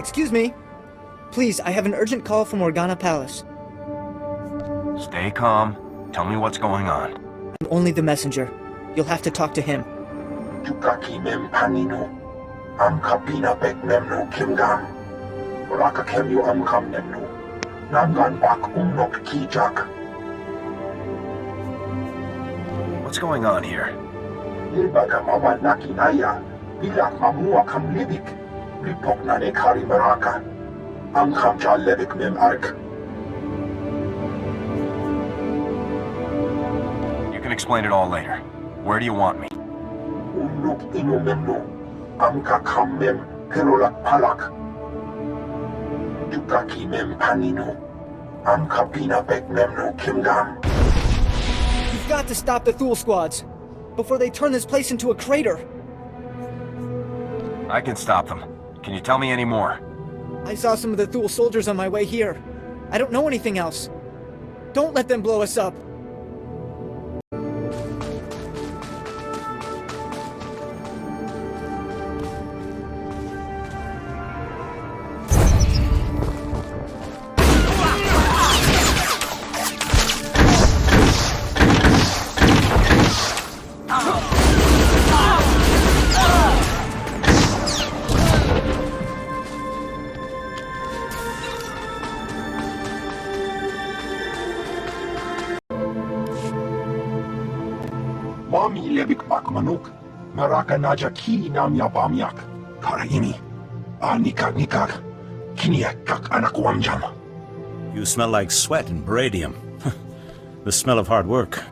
Excuse me. Please, I have an urgent call from Organa Palace. Stay calm. Tell me what's going on. I'm only the messenger. You'll have to talk to him. Tukaki mem panino. Am kapina bek memno kimgam. Raka kemyu am kam nemno. Namgan bak umnok kijak. What's going on here? Ilbaga mawa nakinaya. Bilak mamua kam libik. Ripok na ne kari maraka. Am kam ja lebik mem ark. You can explain it all later. Where do you want me? Umnok inu memno. Am ka kam mem perolak palak. Tukaki mem panino. Am kapina bek memno kimgam. You've got to stop the Thule squads before they turn this place into a crater. I can stop them. Can you tell me any more? I saw some of the Thule soldiers on my way here. I don't know anything else. Don't let them blow us up. Mami lebik bak manuk. Maraka naja ki nam ya bamyak. Karaimi. Nikak nikak. Kiniak kak anakwamjam. You smell like sweat and baradium. The smell of hard work.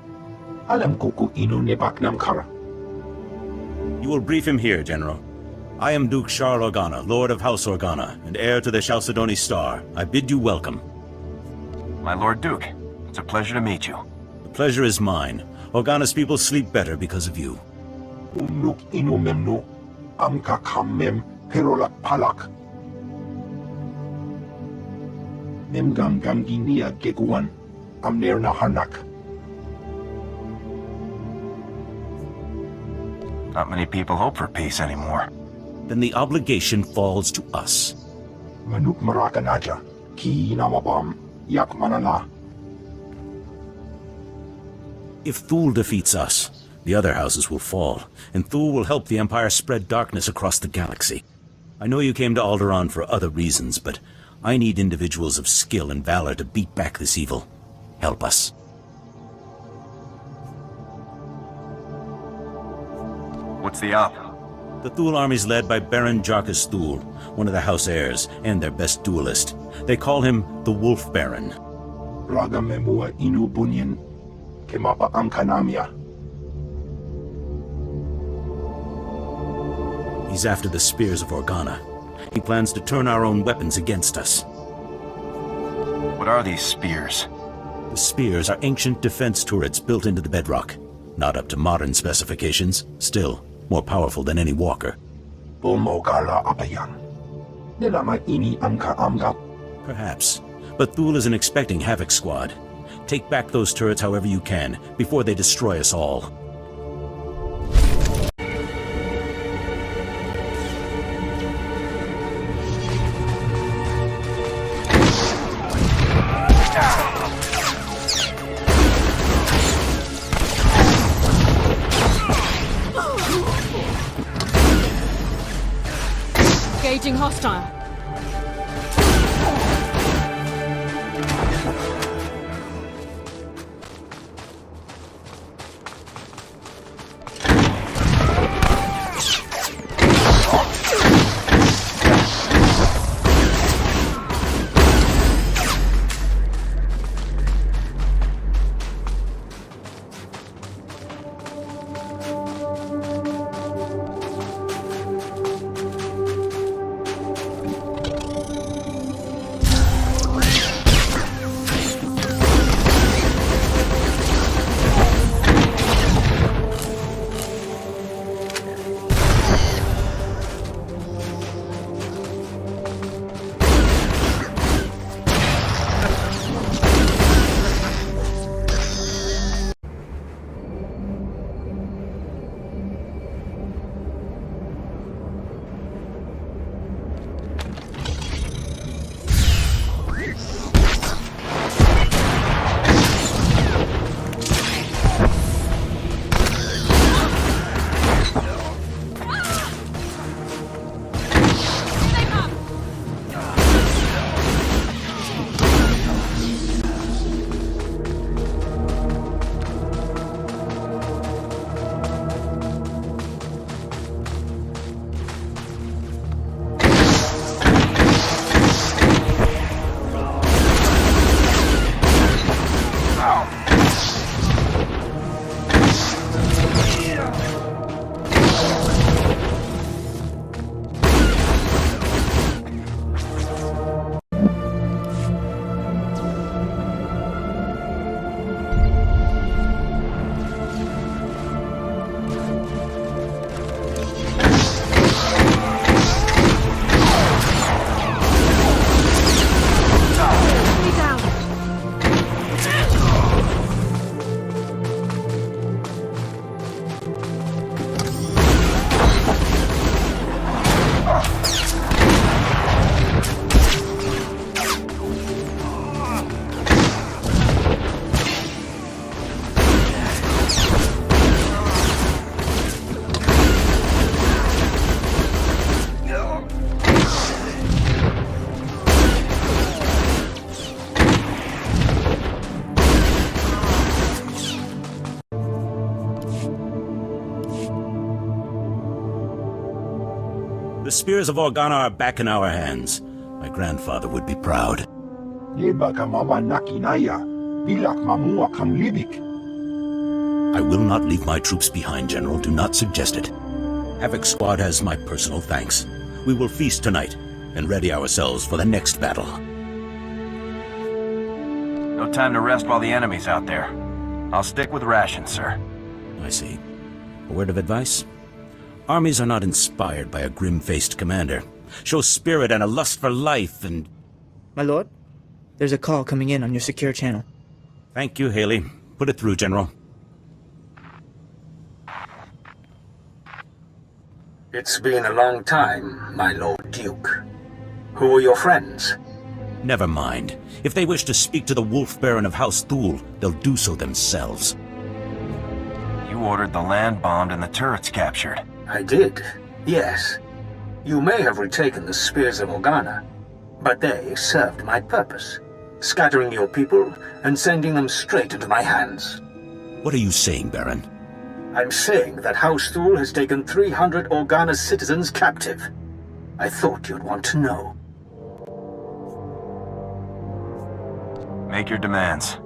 Alam kuku inu nebak nam kara. You will brief him here, General. I am Duke Charles Organa, Lord of House Organa, and heir to the SWTOR. I bid you welcome. My Lord Duke, it's a pleasure to meet you. The pleasure is mine. Organa's people sleep better because of you. Umnuk inu memnu. Amka kam mem perolak palak. Memgam gam ginia geguan. Amner na hanak. Not many people hope for peace anymore. Then the obligation falls to us. Manuk maraka naja. Ki namabam. Yak manala. If Thule defeats us, the other houses will fall, and Thule will help the Empire spread darkness across the galaxy. I know you came to Alderaan for other reasons, but I need individuals of skill and valor to beat back this evil. Help us. What's the op? The Thule army is led by Baron Jarkus Thule, one of the house heirs, and their best duelist. They call him the Wolf Baron. Raga memua inu bunyan. Kemapa amkanamia. He's after the spears of Organa. He plans to turn our own weapons against us. What are these spears? The spears are ancient defense turrets built into the bedrock. Not up to modern specifications, still more powerful than any walker. Bomogala apayan. Nilama ini amka amga. Perhaps, but Thule isn't expecting Havoc Squad. Take back those turrets however you can, before they destroy us all. Engaging hostile. The spears of Organa are back in our hands. My grandfather would be proud. Lebaka mawa nakinaya, bilak mamua kam libik. I will not leave my troops behind, General. Do not suggest it. Havoc Squad has my personal thanks. We will feast tonight and ready ourselves for the next battle. No time to rest while the enemy's out there. I'll stick with rations, sir. I see. A word of advice? Armies are not inspired by a grim-faced commander. Show spirit and a lust for life and... My lord, there's a call coming in on your secure channel. Thank you, Haley. Put it through, General. It's been a long time, my Lord Duke. Who are your friends? Never mind. If they wish to speak to the Wolf Baron of House Thule, they'll do so themselves. You ordered the land bombed and the turrets captured. I did, yes. You may have retaken the Spears of Organa, but they served my purpose, scattering your people and sending them straight into my hands. What are you saying, Baron? I'm saying that House Thule has taken 300 Organa citizens captive. I thought you'd want to know. Make your demands.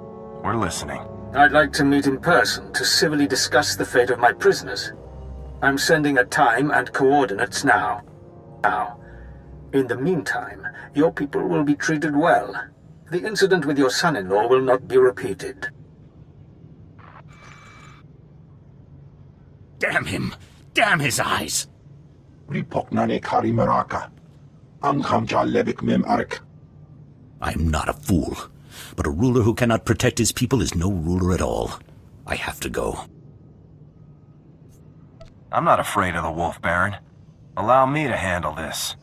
We're listening. I'd like to meet in person to civilly discuss the fate of my prisoners. I'm sending a time and coordinates now. In the meantime, your people will be treated well. The incident with your son-in-law will not be repeated. Damn him! Damn his eyes! Ripoknane karimaraka. Amkamja lebik mem arik. I'm not a fool, but a ruler who cannot protect his people is no ruler at all. I have to go. I'm not afraid of the Wolf Baron. Allow me to handle this.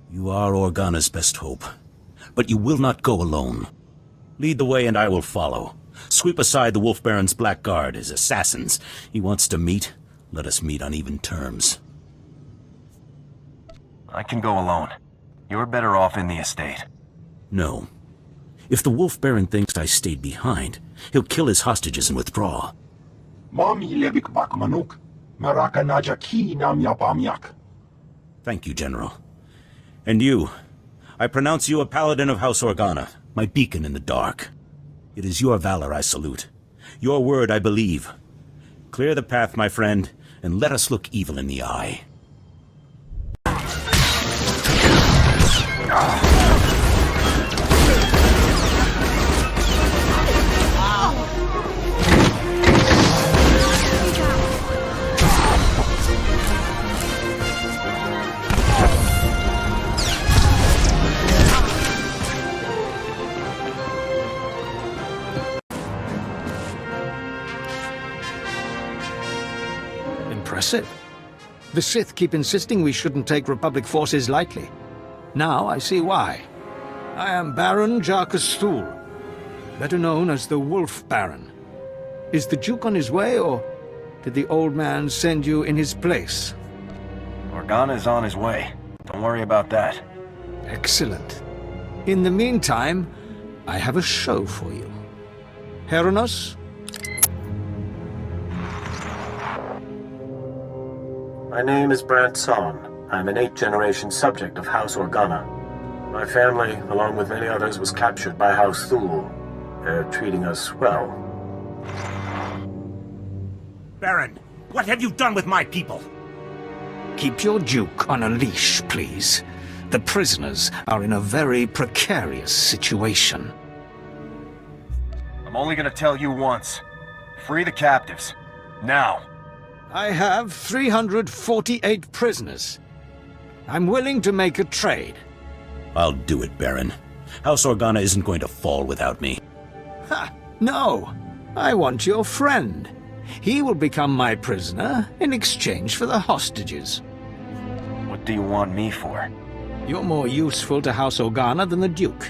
You are Organa's best hope, but you will not go alone. Lead the way and I will follow. Sweep aside the Wolf Baron's black guard, his assassins. He wants to meet. Let us meet on even terms. I can go alone. You're better off in the estate. No. If the Wolf Baron thinks I stayed behind, he'll kill his hostages and withdraw. Mami lebik bak manuk. Maraka naja ki nam yapamyak. Thank you, General. And you, I pronounce you a paladin of House Organa, my beacon in the dark. It is your valor I salute. Your word I believe. Clear the path, my friend, and let us look evil in the eye. Impressive. The Sith keep insisting we shouldn't take Republic forces lightly. Now I see why. I am Baron Jarkus Thule, better known as the Wolf Baron. Is the Duke on his way, or did the old man send you in his place? Organa is on his way. Don't worry about that. Excellent. In the meantime, I have a show for you. Heronos? My name is Brant Son. I'm an 8th-generation subject of House Organa. My family, along with many others, was captured by House Thule. They're treating us well. Baron, what have you done with my people? Keep your Duke on a leash, please. The prisoners are in a very precarious situation. I'm only gonna tell you once. Free the captives. Now. I have 348 prisoners. I'm willing to make a trade. I'll do it, Baron. House Organa isn't going to fall without me. Ha! No! I want your friend. He will become my prisoner in exchange for the hostages. What do you want me for? You're more useful to House Organa than the Duke.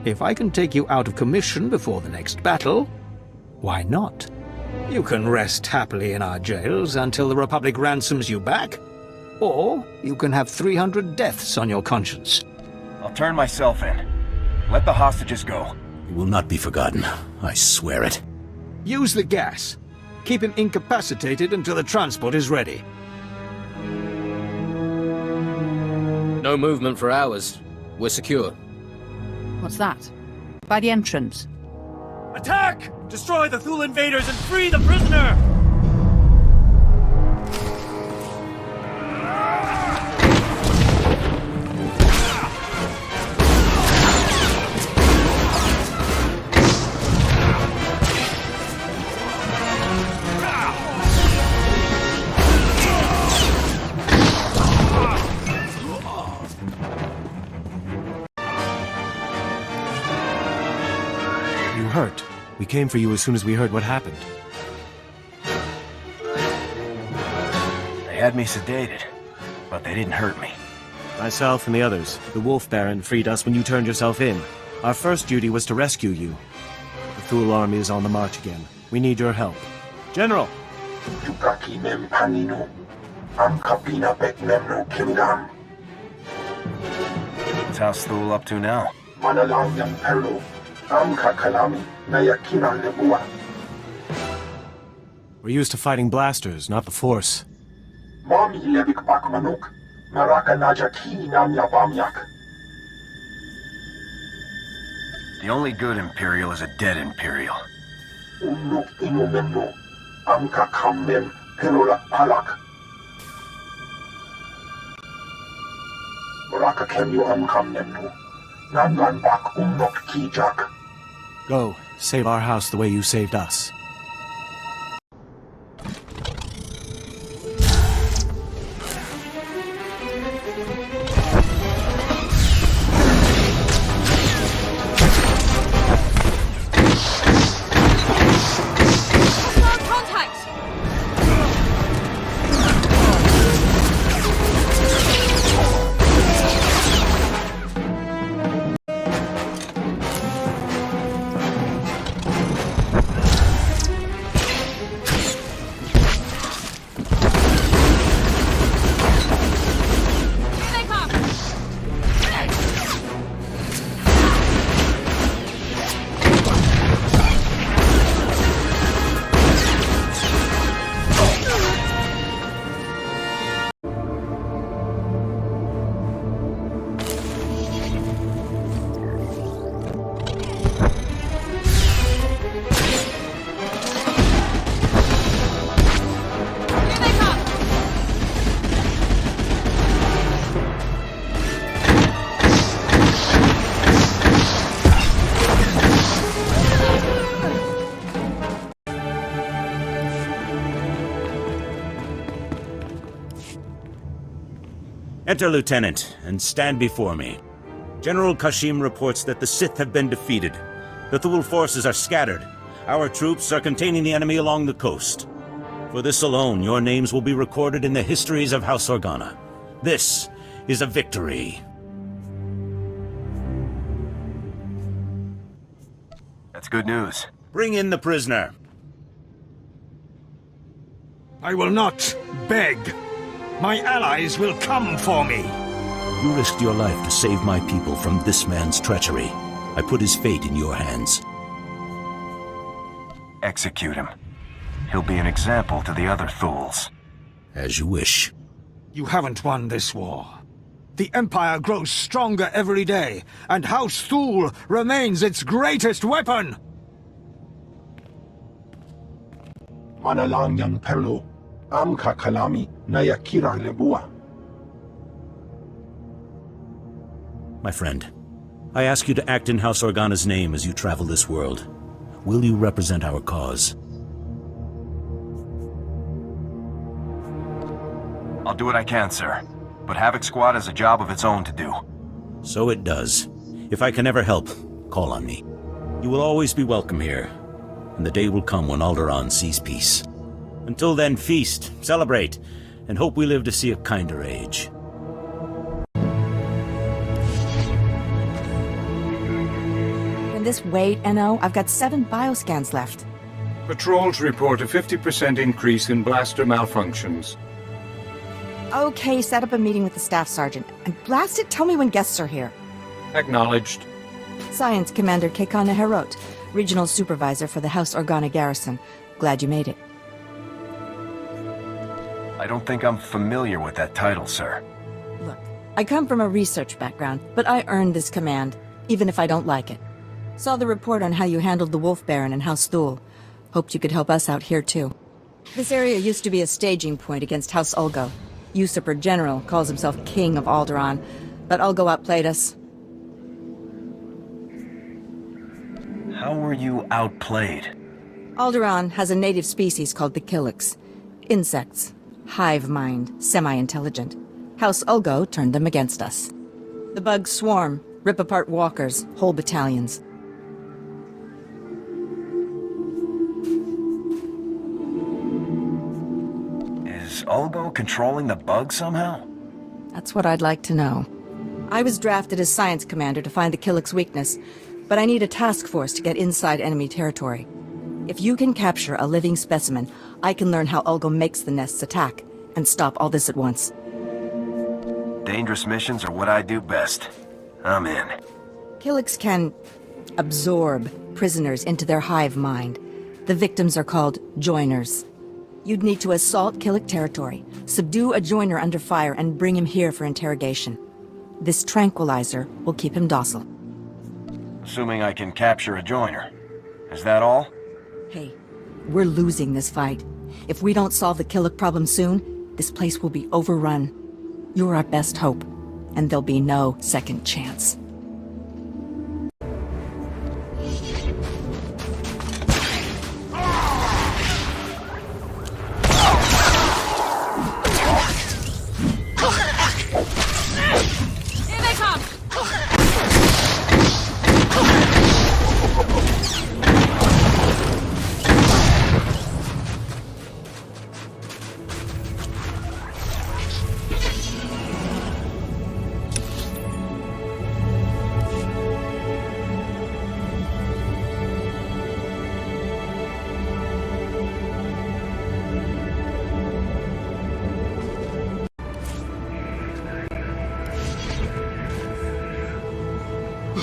If I can take you out of commission before the next battle, why not? You can rest happily in our jails until the Republic ransoms you back, or you can have 300 deaths on your conscience. I'll turn myself in. Let the hostages go. He will not be forgotten. I swear it. Use the gas. Keep him incapacitated until the transport is ready. No movement for hours. We're secure. What's that? By the entrance. Attack! Destroy the Thule invaders and free the prisoner! You hurt. We came for you as soon as we heard what happened. They had me sedated, but they didn't hurt me. Myself and the others, the Wolf Baron, freed us when you turned yourself in. Our first duty was to rescue you. The Thule army is on the march again. We need your help. General! Yukaki mem panino. Am kapina bek memno kimgan. What's House Thule up to now? Manalang yang perlo. Am kakalami na yakina lebua. We're used to fighting blasters, not the Force. Mami lebik bak manuk. Maraka najaki nam yabamyak. The only good Imperial is a dead Imperial. Unuk inu memno. Am kakam mem perolak palak. Maraka kemyo am kam memno. Nangan bak unok kijak. Go, save our house the way you saved us. Enter, Lieutenant, and stand before me. General Kashim reports that the Sith have been defeated. The Thule forces are scattered. Our troops are containing the enemy along the coast. For this alone, your names will be recorded in the histories of House Organa. This is a victory. That's good news. Bring in the prisoner. I will not beg. My allies will come for me. You risked your life to save my people from this man's treachery. I put his fate in your hands. Execute him. He'll be an example to the other Thules. As you wish. You haven't won this war. The Empire grows stronger every day, and House Thule remains its greatest weapon! Manalang yang perlo. Am kakalami na yakira lebua. My friend, I ask you to act in House Organa's name as you travel this world. Will you represent our cause? I'll do what I can, sir. But Havoc Squad has a job of its own to do. So it does. If I can ever help, call on me. You will always be welcome here, and the day will come when Alderaan sees peace. Until then, feast, celebrate, and hope we live to see a kinder age. In this wait, NO, I've got 7 bioscans left. Patrols report a 50% increase in blaster malfunctions. Okay, set up a meeting with the staff sergeant. And blast it, tell me when guests are here. Acknowledged. Science Commander Kekana Herot, Regional Supervisor for the House Organa Garrison. Glad you made it. I don't think I'm familiar with that title, sir. Look, I come from a research background, but I earned this command, even if I don't like it. Saw the report on how you handled the Wolf Baron and House Thule. Hoped you could help us out here, too. This area used to be a staging point against House Ulgo. Usurper General calls himself King of Alderaan, but Ulgo outplayed us. How were you outplayed? Alderaan has a native species called the Killiks. Insects. Hive mind. Semi-intelligent. House Ulgo turned them against us. The bugs swarm, rip apart walkers, whole battalions. Is Ulgo controlling the bugs somehow? That's what I'd like to know. I was drafted as science commander to find the Killiks' weakness, but I need a task force to get inside enemy territory. If you can capture a living specimen, I can learn how Ulgo makes the nests attack, and stop all this at once. Dangerous missions are what I do best. I'm in. Killiks can absorb prisoners into their hive mind. The victims are called joiners. You'd need to assault Killik territory, subdue a joiner under fire, and bring him here for interrogation. This tranquilizer will keep him docile. Assuming I can capture a joiner. Is that all? Hey, we're losing this fight. If we don't solve the Killik problem soon, this place will be overrun. You're our best hope, and there'll be no second chance.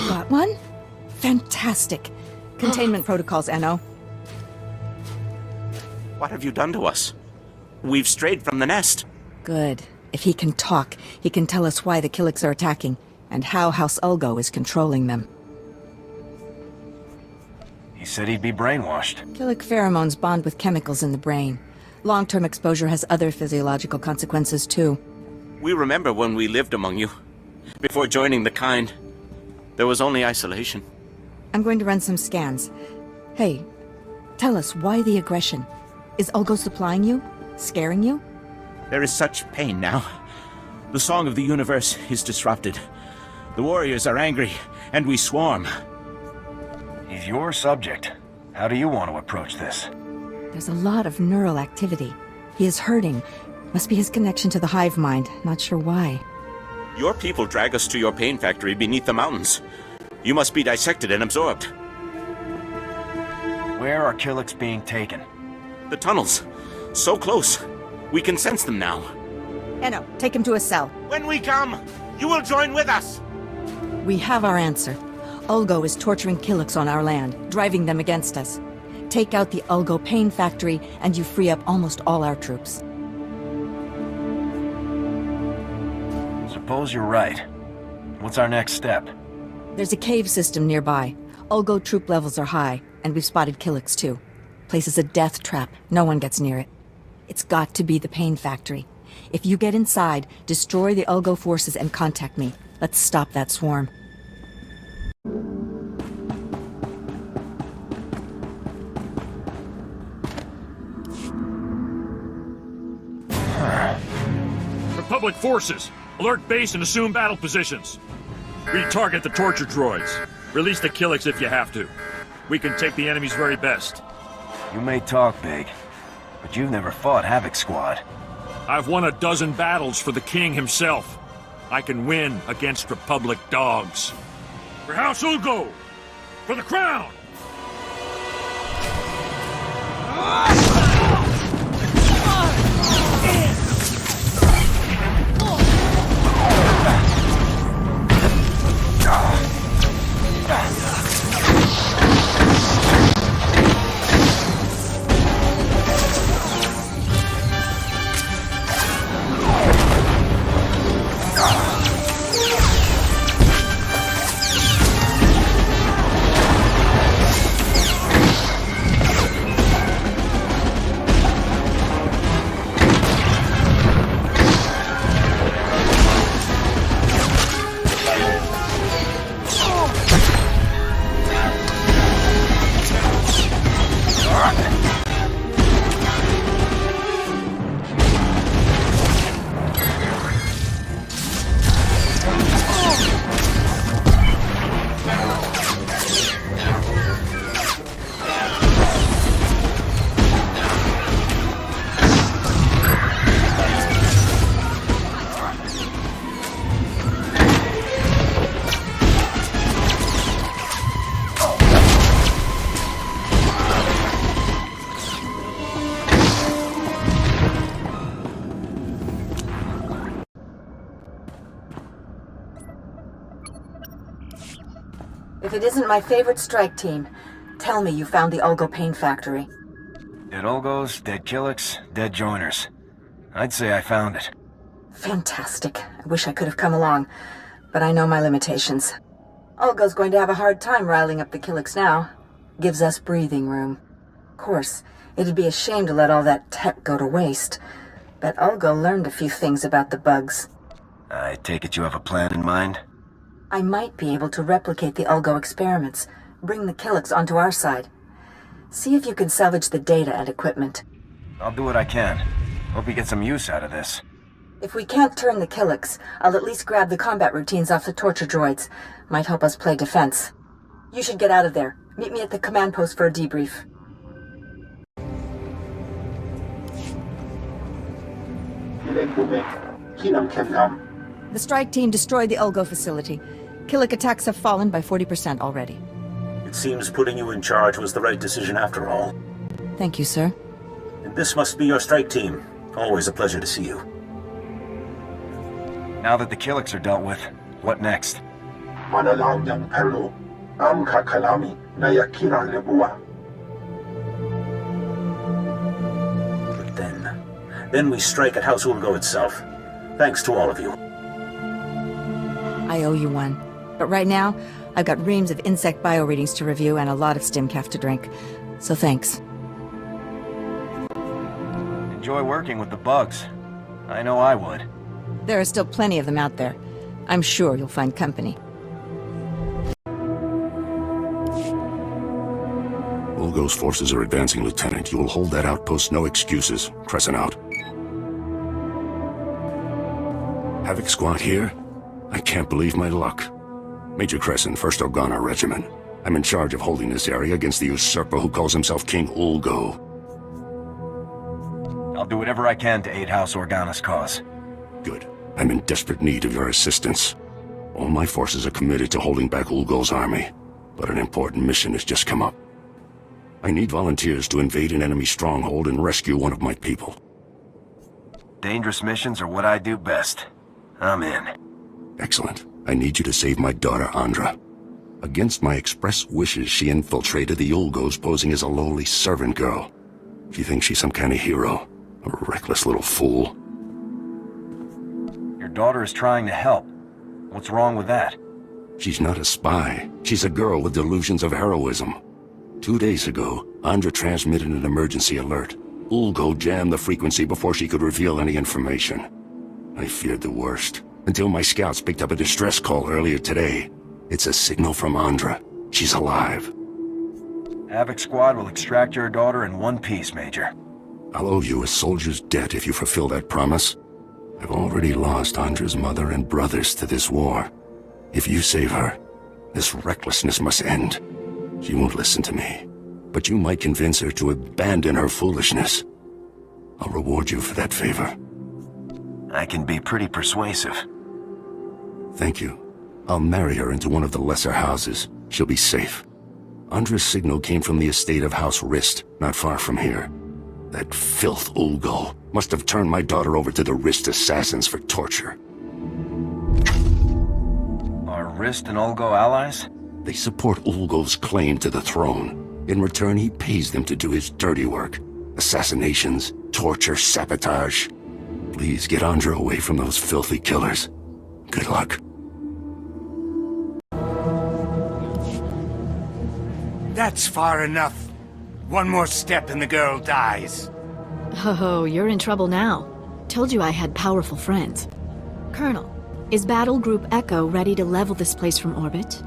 Got one? Fantastic. Containment protocols, Enno. What have you done to us? We've strayed from the nest. Good. If he can talk, he can tell us why the Killiks are attacking, and how House Ulgo is controlling them. He said he'd be brainwashed. Killik pheromones bond with chemicals in the brain. Long-term exposure has other physiological consequences, too. We remember when we lived among you. Before joining the kind, there was only isolation. I'm going to run some scans. Hey, tell us, why the aggression? Is Ulgo supplying you? Scaring you? There is such pain now. The song of the universe is disrupted. The warriors are angry, and we swarm. He's your subject. How do you want to approach this? There's a lot of neural activity. He is hurting. Must be his connection to the hive mind. Not sure why. Your people drag us to your pain factory beneath the mountains. You must be dissected and absorbed. Where are Killiks being taken? The tunnels. So close. We can sense them now. Enno, take him to a cell. When we come, you will join with us. We have our answer. Ulgo is torturing Killiks on our land, driving them against us. Take out the Ulgo pain factory, and you free up almost all our troops. Suppose you're right. What's our next step? There's a cave system nearby. Ulgo troop levels are high, and we've spotted Killiks too. Place is a death trap. No one gets near it. It's got to be the pain factory. If you get inside, destroy the Ulgo forces and contact me. Let's stop that swarm. Republic forces! Alert base and assume battle positions. Retarget the torture droids. Release the Killiks if you have to. We can take the enemy's very best. You may talk big, but you've never fought Havoc Squad. I've won a dozen battles for the King himself. I can win against Republic dogs. For House Ulgo! For the crown! If it isn't my favorite strike team, tell me you found the Ulgo Pain Factory. Dead Ulgos, dead Killiks, dead Joiners. I'd say I found it. Fantastic. I wish I could have come along, but I know my limitations. Ulgo's going to have a hard time riling up the Killiks now. Gives us breathing room. Of course, it'd be a shame to let all that tech go to waste, but Ulgo learned a few things about the bugs. I take it you have a plan in mind? I might be able to replicate the Ulgo experiments, bring the Killiks onto our side. See if you can salvage the data and equipment. I'll do what I can. Hope you get some use out of this. If we can't turn the Killiks, I'll at least grab the combat routines off the torture droids. Might help us play defense. You should get out of there. Meet me at the command post for a debrief. The strike team destroyed the Ulgo facility. Killik attacks have fallen by 40% already. It seems putting you in charge was the right decision after all. Thank you, sir. And this must be your strike team. Always a pleasure to see you. Now that the Killiks are dealt with, what next? But then we strike at House Ulgo itself. Thanks to all of you. I owe you one. But right now, I've got reams of insect bioreadings to review and a lot of stimcaf to drink. So thanks. Enjoy working with the bugs. I know I would. There are still plenty of them out there. I'm sure you'll find company. Ulgo's forces are advancing, Lieutenant. You will hold that outpost, no excuses. Crescent out. Havoc Squad here? I can't believe my luck. Major Crescent, 1st Organa Regiment. I'm in charge of holding this area against the usurper who calls himself King Ulgo. I'll do whatever I can to aid House Organa's cause. Good. I'm in desperate need of your assistance. All my forces are committed to holding back Ulgo's army, but an important mission has just come up. I need volunteers to invade an enemy stronghold and rescue one of my people. Dangerous missions are what I do best. I'm in. Excellent. I need you to save my daughter, Andra. Against my express wishes, she infiltrated the Ulgos posing as a lowly servant girl. She thinks she's some kind of hero. A reckless little fool. Your daughter is trying to help. What's wrong with that? She's not a spy. She's a girl with delusions of heroism. 2 days ago, Andra transmitted an emergency alert. Ulgo jammed the frequency before she could reveal any information. I feared the worst, until my scouts picked up a distress call earlier today. It's a signal from Andra. She's alive. Havoc Squad will extract your daughter in one piece, Major. I'll owe you a soldier's debt if you fulfill that promise. I've already lost Andra's mother and brothers to this war. If you save her, this recklessness must end. She won't listen to me, but you might convince her to abandon her foolishness. I'll reward you for that favor. I can be pretty persuasive. Thank you. I'll marry her into one of the lesser houses. She'll be safe. Andra's signal came from the estate of House Rist, not far from here. That filth Ulgo must have turned my daughter over to the Rist assassins for torture. Are Rist and Ulgo allies? They support Ulgo's claim to the throne. In return, he pays them to do his dirty work. Assassinations, torture, sabotage. Please get Andra away from those filthy killers. Good luck. That's far enough. One more step and the girl dies. Oh, you're in trouble now. Told you I had powerful friends. Colonel, is Battle Group Echo ready to level this place from orbit?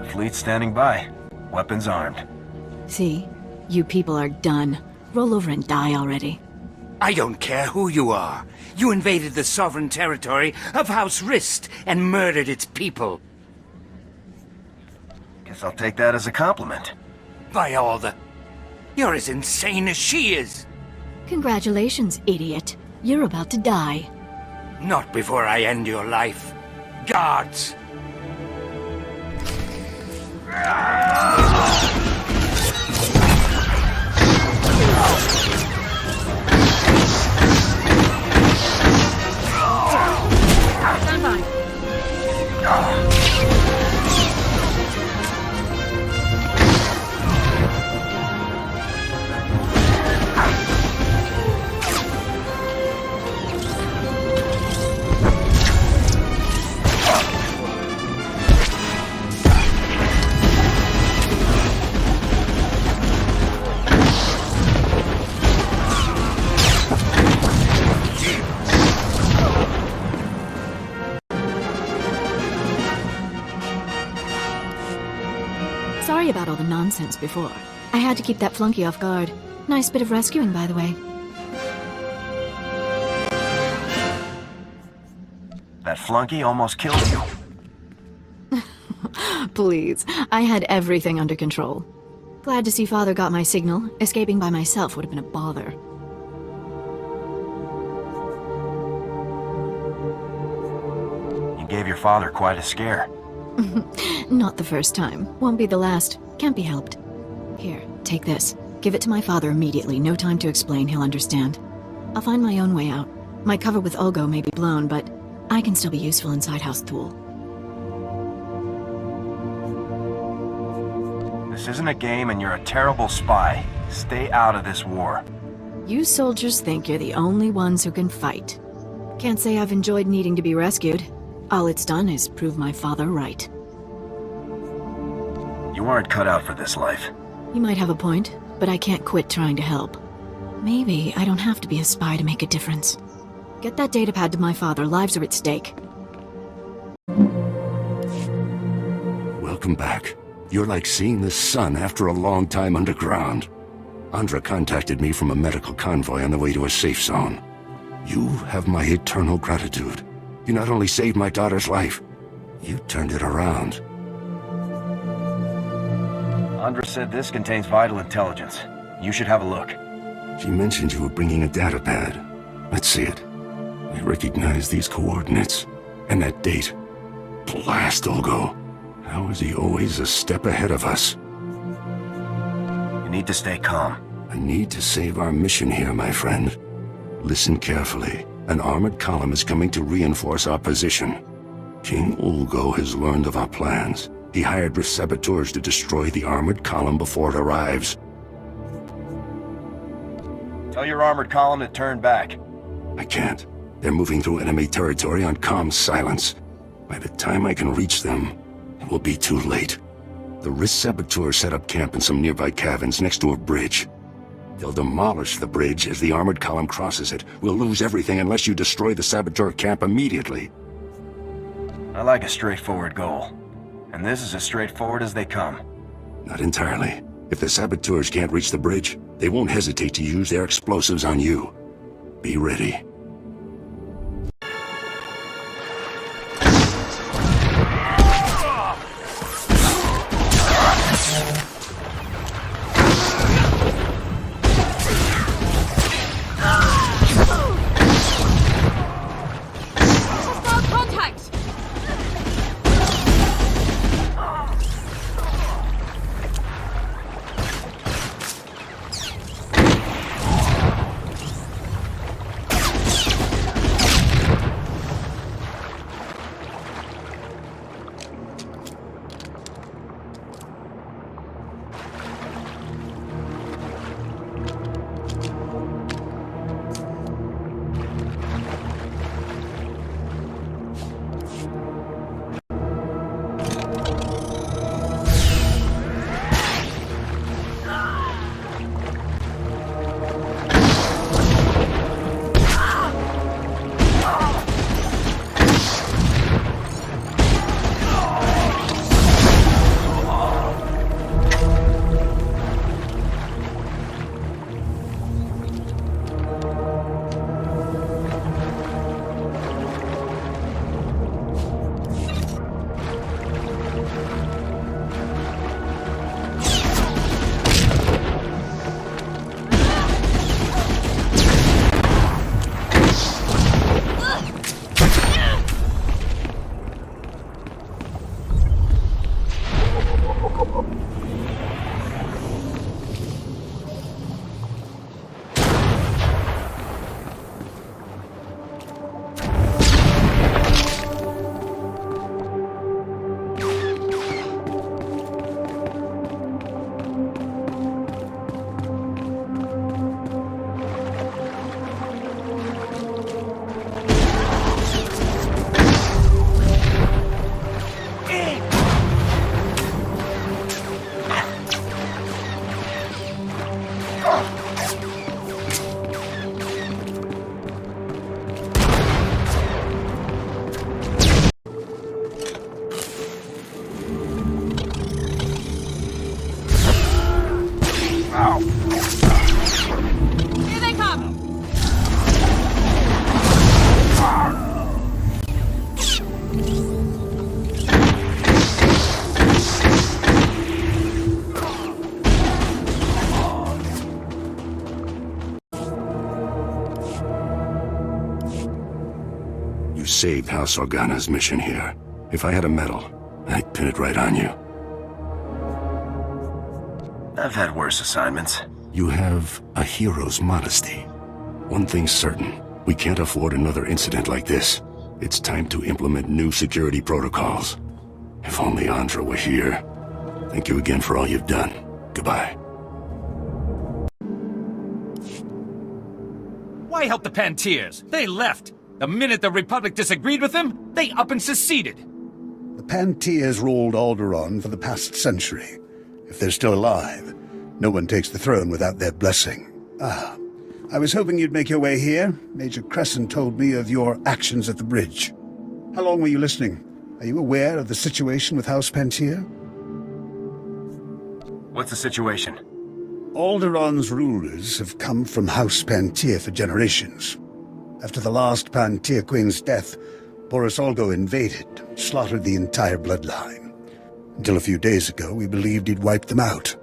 The fleet's standing by. Weapons armed. See? You people are done. Roll over and die already. I don't care who you are. You invaded the sovereign territory of House Rist and murdered its people. Guess I'll take that as a compliment. By all the... You're as insane as she is. Congratulations, idiot. You're about to die. Not before I end your life. Guards! Stand by. sorry about all the nonsense before. I had to keep that flunky off guard. Nice bit of rescuing, by the way. That flunky almost killed you. Please, I had everything under control. Glad to see Father got my signal. Escaping by myself would have been a bother. You gave your father quite a scare. Not the first time. Won't be the last. Can't be helped. Here, take this. Give it to my father immediately. No time to explain. He'll understand. I'll find my own way out. My cover with Ulgo may be blown, but I can still be useful inside House Thule. This isn't a game and you're a terrible spy. Stay out of this war. You soldiers think you're the only ones who can fight. Can't say I've enjoyed needing to be rescued. All it's done is prove my father right. You aren't cut out for this life. You might have a point, but I can't quit trying to help. Maybe I don't have to be a spy to make a difference. Get that datapad to my father. Lives are at stake. Welcome back. You're like seeing the sun after a long time underground. Andra contacted me from a medical convoy on the way to a safe zone. You have my eternal gratitude. You not only saved my daughter's life, you turned it around. Andra said this contains vital intelligence. You should have a look. She mentioned you were bringing a datapad. Let's see it. I recognize these coordinates. And that date. Blast, Ulgo. How is he always a step ahead of us? You need to stay calm. I need to save our mission here, my friend. Listen carefully. An armored column is coming to reinforce our position. King Ulgo has learned of our plans. He hired SWTORs to destroy the armored column before it arrives. Tell your armored column to turn back. I can't. They're moving through enemy territory on comm silence. By the time I can reach them, it will be too late. The SWTOR set up camp in some nearby caverns next to a bridge. They'll demolish the bridge as the armored column crosses it. We'll lose everything unless you destroy the SWTOR camp immediately. I like a straightforward goal. And this is as straightforward as they come. Not entirely. If the SWTORs can't reach the bridge, they won't hesitate to use their explosives on you. Be ready. saved House Organa's mission here. If I had a medal, I'd pin it right on you. I've had worse assignments. You have a hero's modesty. One thing's certain, we can't afford another incident like this. It's time to implement new security protocols. If only Andra were here. Thank you again for all you've done. Goodbye. Why help the Pantiers? They left. The minute the Republic disagreed with them, they up and seceded. The Pantiers ruled Alderaan for the past century. If they're still alive, no one takes the throne without their blessing. I was hoping you'd make your way here. Major Crescent told me of your actions at the bridge. How long were you listening? Are you aware of the situation with House Pantier? What's the situation? Alderaan's rulers have come from House Pantier for generations. After the last Pantier Queen's death, Boris Olgo invaded, slaughtered the entire bloodline. Until a few days ago, we believed he'd wiped them out.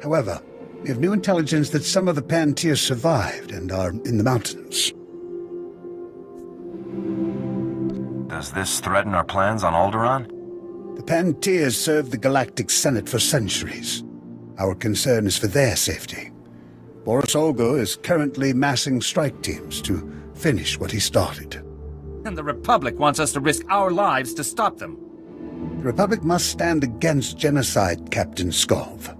However, we have new intelligence that some of the Pantiers survived and are in the mountains. Does this threaten our plans on Alderaan? The Pantiers served the Galactic Senate for centuries. Our concern is for their safety. Boris Olgo is currently massing strike teams to finish what he started. And the Republic wants us to risk our lives to stop them. The Republic must stand against genocide, Captain Skov.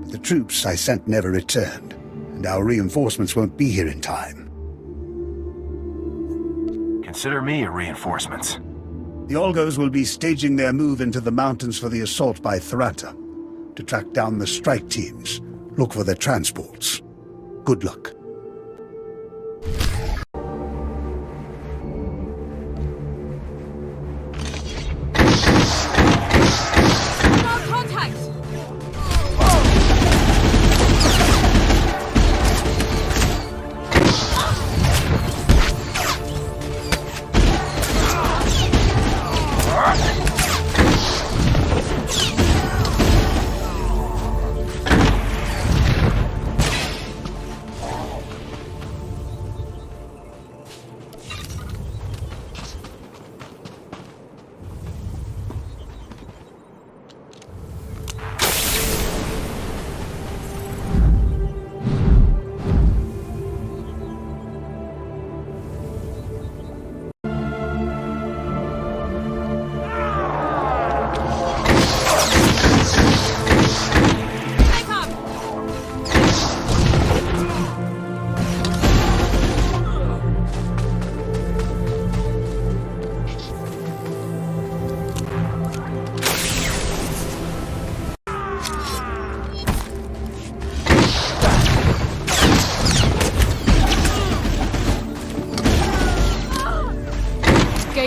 But the troops I sent never returned, and our reinforcements won't be here in time. Consider me a reinforcements. The Olgos will be staging their move into the mountains for the assault by Tharata. To track down the strike teams, look for their transports. Good luck.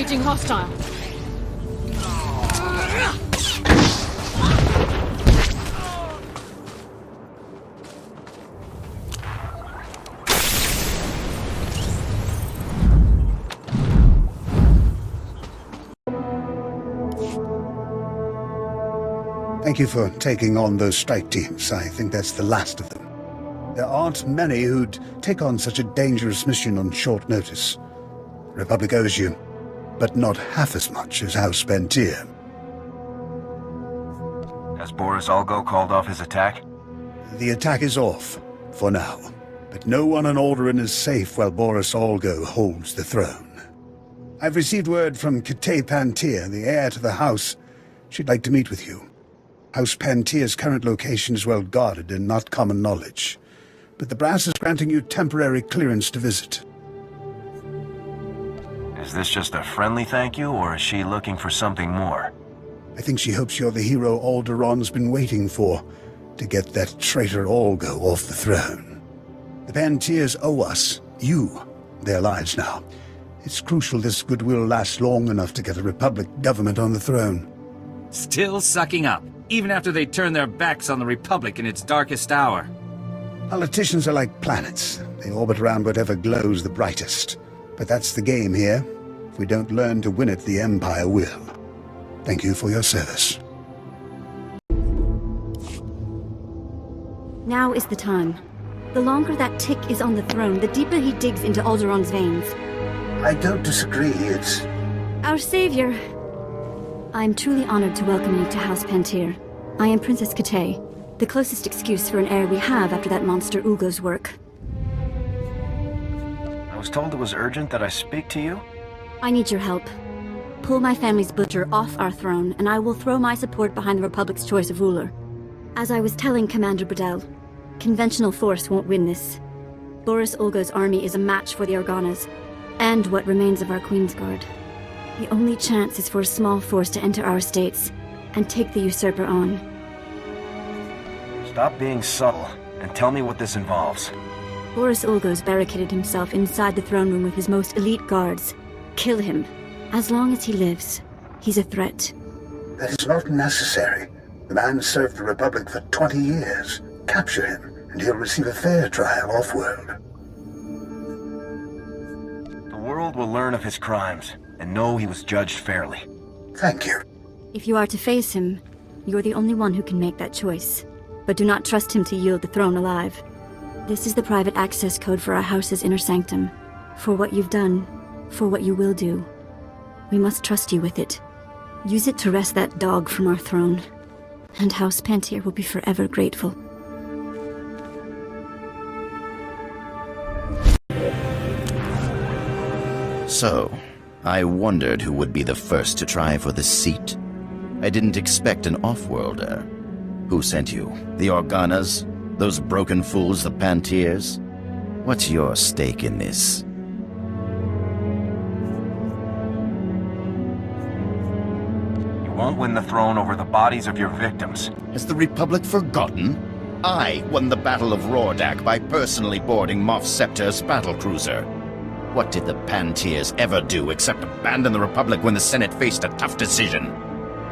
Engaging hostile. Thank you for taking on those strike teams. I think that's the last of them. There aren't many who'd take on such a dangerous mission on short notice. The Republic owes you, but not half as much as House Pantier. Has Boris Olgo called off his attack? The attack is off, for now. But no one on Alderaan is safe while Boris Olgo holds the throne. I've received word from Kate Pantier, the heir to the house. She'd like to meet with you. House Pantier's current location is well guarded and not common knowledge. But the brass is granting you temporary clearance to visit. Is this just a friendly thank you, or is she looking for something more? I think she hopes you're the hero Alderaan's been waiting for, to get that traitor Olgo off the throne. The Pantiers owe us, you, their lives now. It's crucial this goodwill lasts long enough to get a Republic government on the throne. Still sucking up, even after they turn their backs on the Republic in its darkest hour. Politicians are like planets. They orbit around whatever glows the brightest. But that's the game here. If we don't learn to win it, the Empire will. Thank you for your service. Now is the time. The longer that Tick is on the throne, the deeper he digs into Alderaan's veins. I don't disagree. It's Our savior. I am truly honored to welcome you to House Pantir. I am Princess Katay, the closest excuse for an heir we have after that monster Ulgo's work. I was told it was urgent that I speak to you. I need your help. Pull my family's butcher off our throne, and I will throw my support behind the Republic's choice of ruler. As I was telling Commander Bredel, conventional force won't win this. Boris Ulgo's army is a match for the Organas, and what remains of our Queensguard. The only chance is for a small force to enter our states and take the usurper on. Stop being subtle, and tell me what this involves. Boris Ulgo's barricaded himself inside the throne room with his most elite guards. Kill him. As long as he lives, he's a threat. That is not necessary. The man served the Republic for 20 years. Capture him, and he'll receive a fair trial off-world. The world will learn of his crimes, and know he was judged fairly. Thank you. If you are to face him, you're the only one who can make that choice. But do not trust him to yield the throne alive. This is the private access code for our house's inner sanctum. For what you've done, for what you will do. We must trust you with it. Use it to wrest that dog from our throne. And House Pantir will be forever grateful. So, I wondered who would be the first to try for the seat. I didn't expect an off-worlder. Who sent you? The Organas? Those broken fools, the Pantirs? What's your stake in this? You won't win the throne over the bodies of your victims. Has the Republic forgotten? I won the Battle of Rordak by personally boarding Moff Scepter's battlecruiser. What did the Pantirs ever do except abandon the Republic when the Senate faced a tough decision?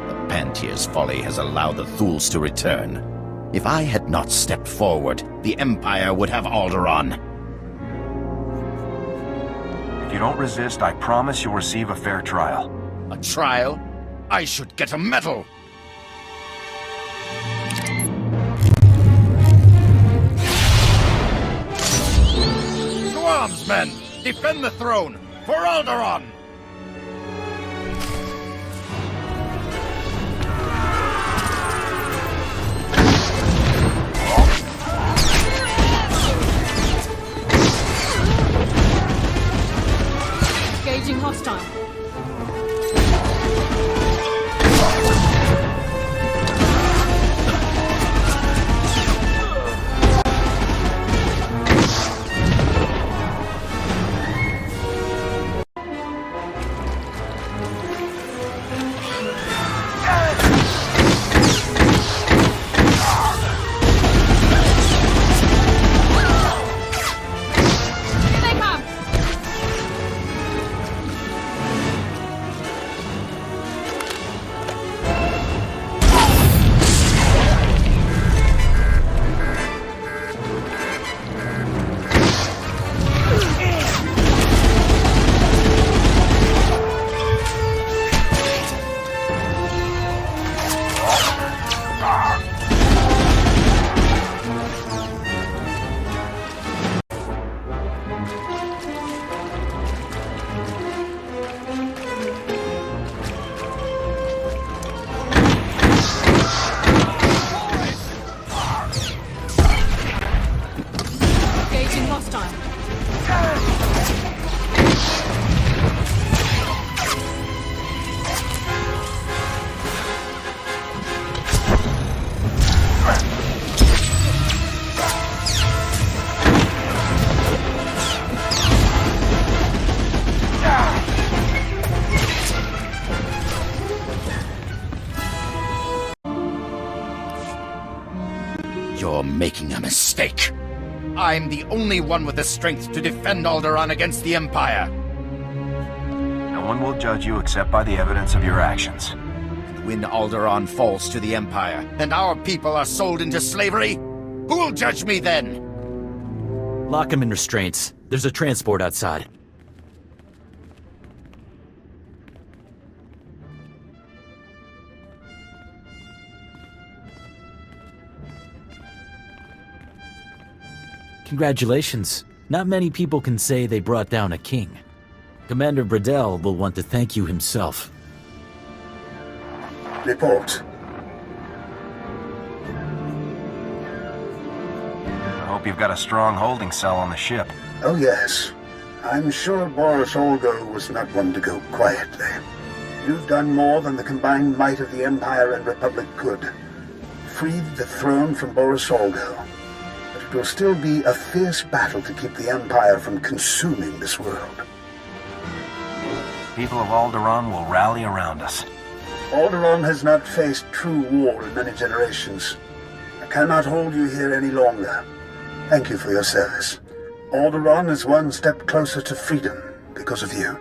The Pantirs' folly has allowed the Thuls to return. If I had not stepped forward, the Empire would have Alderaan. If you don't resist, I promise you'll receive a fair trial. A trial? I should get a medal! To arms, men! Defend the throne! For Alderaan! Engaging hostile. You're making a mistake. I'm the only one with the strength to defend Alderaan against the Empire. No one will judge you except by the evidence of your actions. And when Alderaan falls to the Empire, and our people are sold into slavery, who'll judge me then? Lock him in restraints. There's a transport outside. Congratulations. Not many people can say they brought down a king. Commander Bradell will want to thank you himself. Report. I hope you've got a strong holding cell on the ship. Oh yes. I'm sure Boris Olgo was not one to go quietly. You've done more than the combined might of the Empire and Republic could. Freed the throne from Boris Olgo. But it will still be a fierce battle to keep the Empire from consuming this world. People of Alderaan will rally around us. Alderaan has not faced true war in many generations. I cannot hold you here any longer. Thank you for your service. Alderaan is one step closer to freedom because of you.